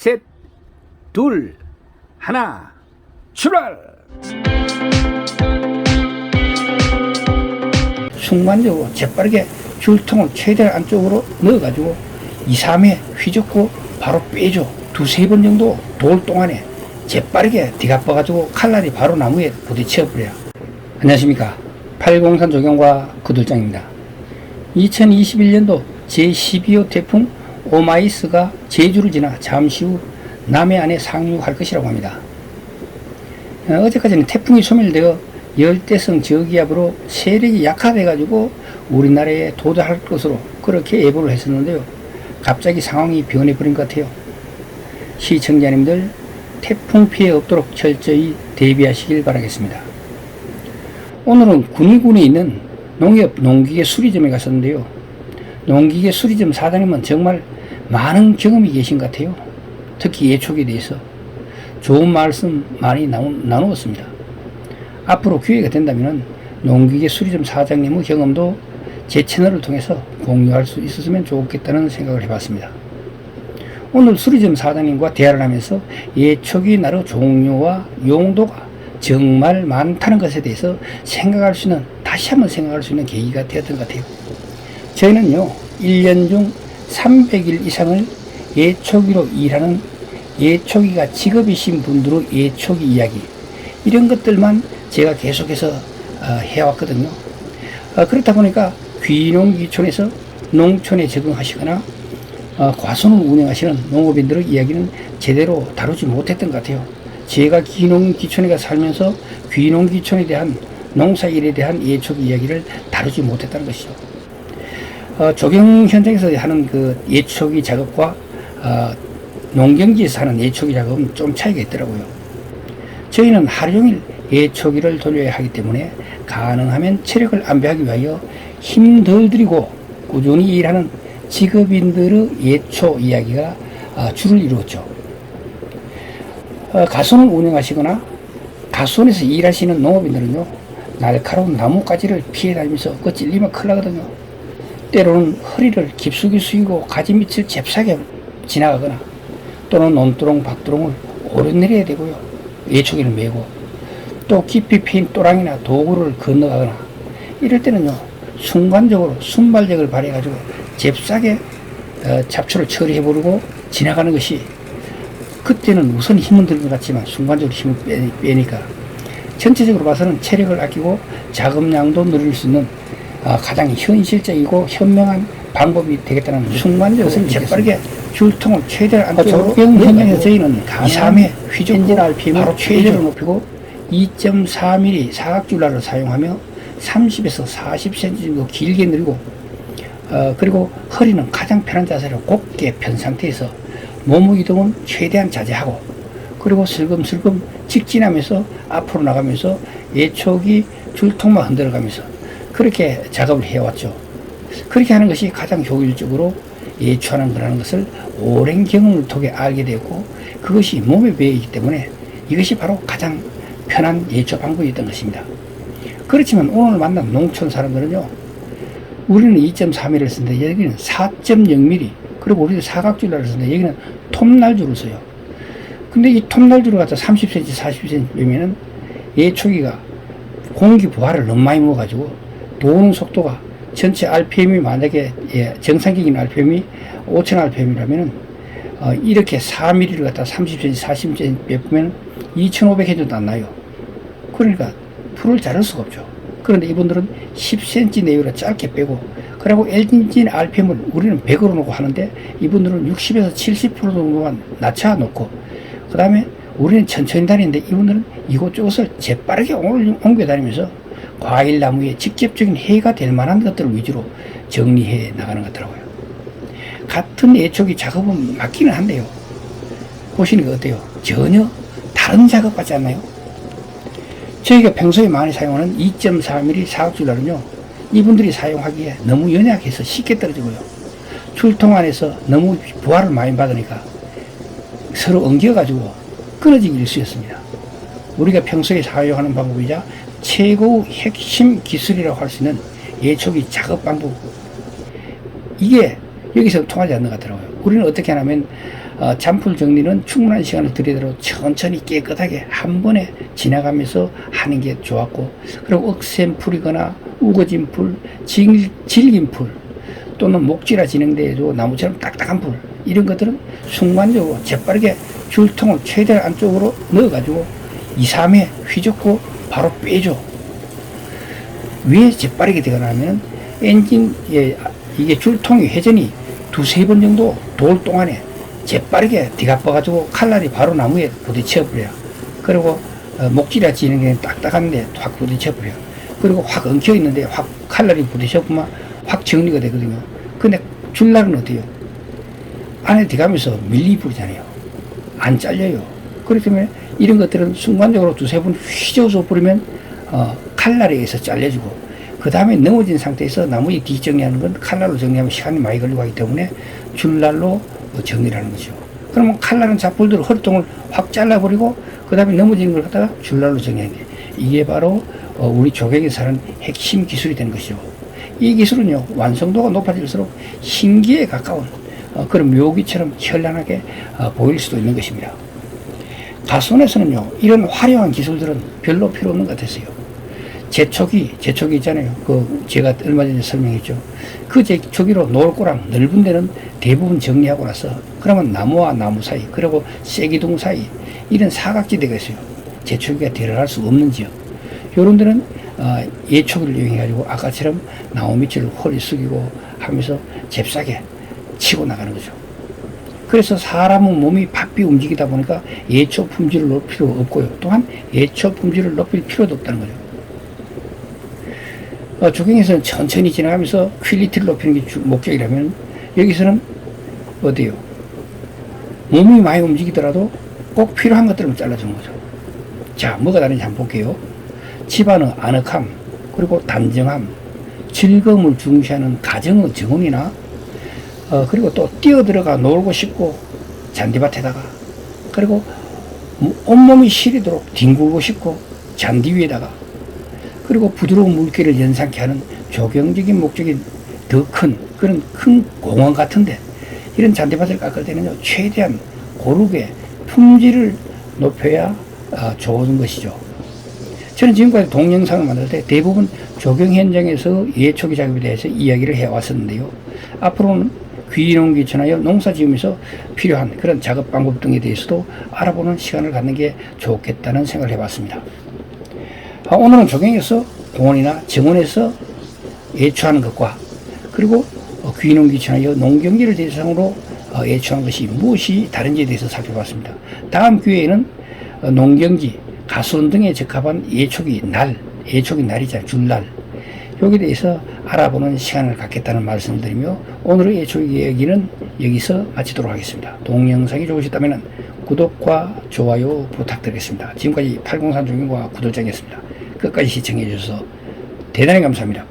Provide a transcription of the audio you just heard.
셋, 둘, 하나, 출발! 순간적으로 재빠르게 줄통을 최대한 안쪽으로 넣어가지고 2, 3회 휘젓고 바로 빼줘. 두세 번 정도 돌 동안에 재빠르게 뒤가빠가지고 칼날이 바로 나무에 부딪혀버려요. 안녕하십니까. 803 조경과 구들장입니다. 2021년도 제12호 태풍 오마이스가 제주를 지나 잠시 후 남해안에 상륙할 것이라고 합니다. 어제까지는 태풍이 소멸되어 열대성 저기압으로 세력이 약화돼가지고 우리나라에 도달할 것으로 그렇게 예보를 했었는데요. 갑자기 상황이 변해버린 것 같아요. 시청자님들 태풍 피해 없도록 철저히 대비하시길 바라겠습니다. 오늘은 군위군에 있는 농협 농기계 수리점에 갔었는데요. 농기계 수리점 사장님은 정말 많은 경험이 계신 것 같아요. 특히 예촉에 대해서 좋은 말씀 많이 나누었습니다. 앞으로 기회가 된다면 농기계 수리점 사장님의 경험도 제 채널을 통해서 공유할 수 있었으면 좋겠다는 생각을 해봤습니다. 오늘 수리점 사장님과 대화를 하면서 예촉이 나루 종류와 용도가 정말 많다는 것에 대해서 다시 한번 생각할 수 있는 계기가 되었던 것 같아요. 저희는요, 1년 중 300일 이상을 예촉이로 일하는 예촉이가 직업이신 분들의 예촉이 이야기, 이런 것들만 제가 계속해서 해왔거든요. 그렇다 보니까 귀농귀촌에서 농촌에 적응하시거나 과수를 운영하시는 농업인들의 이야기는 제대로 다루지 못했던 것 같아요. 제가 귀농귀촌에 살면서 귀농귀촌에 대한 농사일에 대한 예촉 이야기를 다루지 못했다는 것이죠. 조경 현장에서 하는 그 예촉이 작업과 농경지에서 하는 예촉이 작업은 좀 차이가 있더라고요. 저희는 하루 종일 예촉기를 돌려야 하기 때문에 가능하면 체력을 안배하기 위하여 힘 덜 들이고 꾸준히 일하는 직업인들의 예초 이야기가 주를 이루었죠. 가수를 운영하시거나 가수원에서 일하시는 농업인들은요, 날카로운 나뭇가지를 피해 다니면서 그 찔리면 큰일 나거든요. 때로는 허리를 깊숙이 숙이고 가지 밑을 잽싸게 지나가거나 또는 논두렁, 박두렁을 오르내려야 되고요. 예초기를 메고 또 깊이 패인 또랑이나 도구를 건너가거나 이럴 때는요, 순간적으로 순발력을 발휘해가지고 잽싸게 잡초를 처리해버리고 지나가는 것이, 그때는 우선 힘은 들 것 같지만 순간적으로 힘을 빼니까 전체적으로 봐서는 체력을 아끼고 작업량도 늘릴 수 있는 가장 현실적이고 현명한 방법이 되겠다는 순간적으로 재빠르게 줄통을 최대한 안쪽으로 현장에서 저희는 2, 3회 휘젓고 바로 최저를 높이고 2.4mm 사각줄날을 사용하며 30에서 40cm 정도 길게 늘고 그리고 허리는 가장 편한 자세로 곧게 편 상태에서 몸의 이동은 최대한 자제하고 그리고 슬금슬금 직진하면서 앞으로 나가면서 예촉이 줄통만 흔들어가면서 그렇게 작업을 해왔죠. 그렇게 하는 것이 가장 효율적으로 예초하는 거라는 것을 오랜 경험을 통해 알게 되었고, 그것이 몸에 배이기 때문에 이것이 바로 가장 편한 예초 방법이었던 것입니다. 그렇지만 오늘 만난 농촌 사람들은요, 우리는 2.3mm를 쓰는데 여기는 4.0mm, 그리고 우리는 사각줄날을 쓰는데 여기는 톱날줄을 써요. 근데 이 톱날줄을 갖다 30cm, 40cm 빼면은 예초기가 공기 부하를 너무 많이 먹어가지고 도는 속도가 전체 RPM이 만약에 정상적인 RPM이 5000rpm이라면은 이렇게 4mm를 갖다 30cm, 40cm 빼면 2500회 정도 안 나요. 그러니까 풀을 자를 수가 없죠. 그런데 이분들은 10cm 내외로 짧게 빼고, 그리고 엔진 RPM을 우리는 100으로 놓고 하는데 이분들은 60에서 70% 정도만 낮춰 놓고, 그 다음에 우리는 천천히 다니는데 이분들은 이곳저곳을 재빠르게 옮겨 다니면서 과일나무에 직접적인 해가 될 만한 것들을 위주로 정리해 나가는 것 같더라고요. 같은 예촉이 작업은 맞기는 한데요, 보시니까 어때요? 전혀 다른 작업 같지 않나요? 저희가 평소에 많이 사용하는 2.4mm 사각줄날은요, 이분들이 사용하기에 너무 연약해서 쉽게 떨어지고요, 줄통 안에서 너무 부하를 많이 받으니까 서로 엉겨가지고 끊어지기 일쑤였습니다. 우리가 평소에 사용하는 방법이자 최고의 핵심 기술이라고 할 수 있는 예촉이 작업 방법, 이게 여기서 통하지 않는 것 같더라고요. 우리는 어떻게 하냐면 잔풀 정리는 충분한 시간을 들이도록 천천히 깨끗하게 한 번에 지나가면서 하는 게 좋았고, 그리고 억센 풀이거나 우거진 풀, 질긴 풀, 또는 목질화 진행대에도 나무처럼 딱딱한 풀, 이런 것들은 순간적으로 재빠르게 줄통을 최대한 안쪽으로 넣어가지고 2, 3회 휘젓고 바로 빼줘. 왜 재빠르게 되거나 하면 엔진, 이게 줄통이 회전이 2, 3번 정도 돌 동안에 재빠르게 뒤가빠가지고 칼날이 바로 나무에 부딪혀버려요. 그리고 목질화 진행대는 딱딱한데 확 부딪혀버려요. 그리고 확 엉켜있는데 확 칼날이 부딪혀보면 확 정리가 되거든요. 근데 줄날은 어때요? 안에 들어가면서 밀리버리잖아요. 안 잘려요. 그렇기 때문에 이런 것들은 순간적으로 2, 3번 휘저어서 버리면 칼날에 의해서 잘려주고, 그 다음에 넘어진 상태에서 나머지 뒤 정리하는 건 칼날로 정리하면 시간이 많이 걸리고 하기 때문에 줄날로 정리를 하는 거죠. 그러면 칼날은 잡풀들을 허리통을 확 잘라버리고 그 다음에 넘어지는 걸 갖다가 줄날로 정리하는 게, 이게 바로 우리 조경에서 하는 핵심 기술이 되는 것이죠. 이 기술은요, 완성도가 높아질수록 신기에 가까운 그런 묘기처럼 현란하게 보일 수도 있는 것입니다. 가수원에서는요, 이런 화려한 기술들은 별로 필요 없는 것 같았어요. 제초기 있잖아요. 제가 얼마 전에 설명했죠. 그 제초기로 노을꼬랑 넓은 데는 대부분 정리하고 나서, 그러면 나무와 나무 사이, 그리고 쐐기둥 사이, 이런 사각지대가 있어요. 제초기가 들어갈 수 없는 지역. 요런 데는 예초기를 이용해가지고 아까처럼 나무 밑을 허리 숙이고 하면서 잽싸게 치고 나가는 거죠. 그래서 사람은 몸이 바삐 움직이다 보니까 예초 품질을 높일 필요 없고요. 또한 예초 품질을 높일 필요도 없다는 거죠. 조경에서는 천천히 지나가면서 퀄리티를 높이는 게 목적이라면, 여기서는 어디요? 몸이 많이 움직이더라도 꼭 필요한 것들만 잘라주는 거죠. 자, 뭐가 다른지 한번 볼게요. 집안의 아늑함, 그리고 단정함, 즐거움을 중시하는 가정의 정원이나 그리고 또 뛰어들어가 놀고 싶고 잔디밭에다가, 그리고 온몸이 시리도록 뒹굴고 싶고 잔디 위에다가, 그리고 부드러운 물기를 연상케 하는 조경적인 목적이 더 큰 그런 큰 공원 같은데, 이런 잔디밭을 깎을 때는요, 최대한 고르게 품질을 높여야 좋은 것이죠. 저는 지금까지 동영상을 만들 때 대부분 조경 현장에서 예초기 작업에 대해서 이야기를 해왔었는데요. 앞으로는 귀농기 전하여 농사 지으면서 필요한 그런 작업 방법 등에 대해서도 알아보는 시간을 갖는 게 좋겠다는 생각을 해봤습니다. 오늘은 조경에서 공원이나 정원에서 예초하는 것과, 그리고 귀농기 전하여 농경지를 대상으로 예초한 것이 무엇이 다른지에 대해서 살펴봤습니다. 다음 기회에는 농경지, 가수원 등에 적합한 예초기 날이잖아요. 줄날. 여기에 대해서 알아보는 시간을 갖겠다는 말씀을 드리며, 오늘의 예초기 얘기는 여기서 마치도록 하겠습니다. 동영상이 좋으셨다면 구독과 좋아요 부탁드리겠습니다. 지금까지 803 조경과 구독자였습니다. 끝까지 시청해 주셔서 대단히 감사합니다.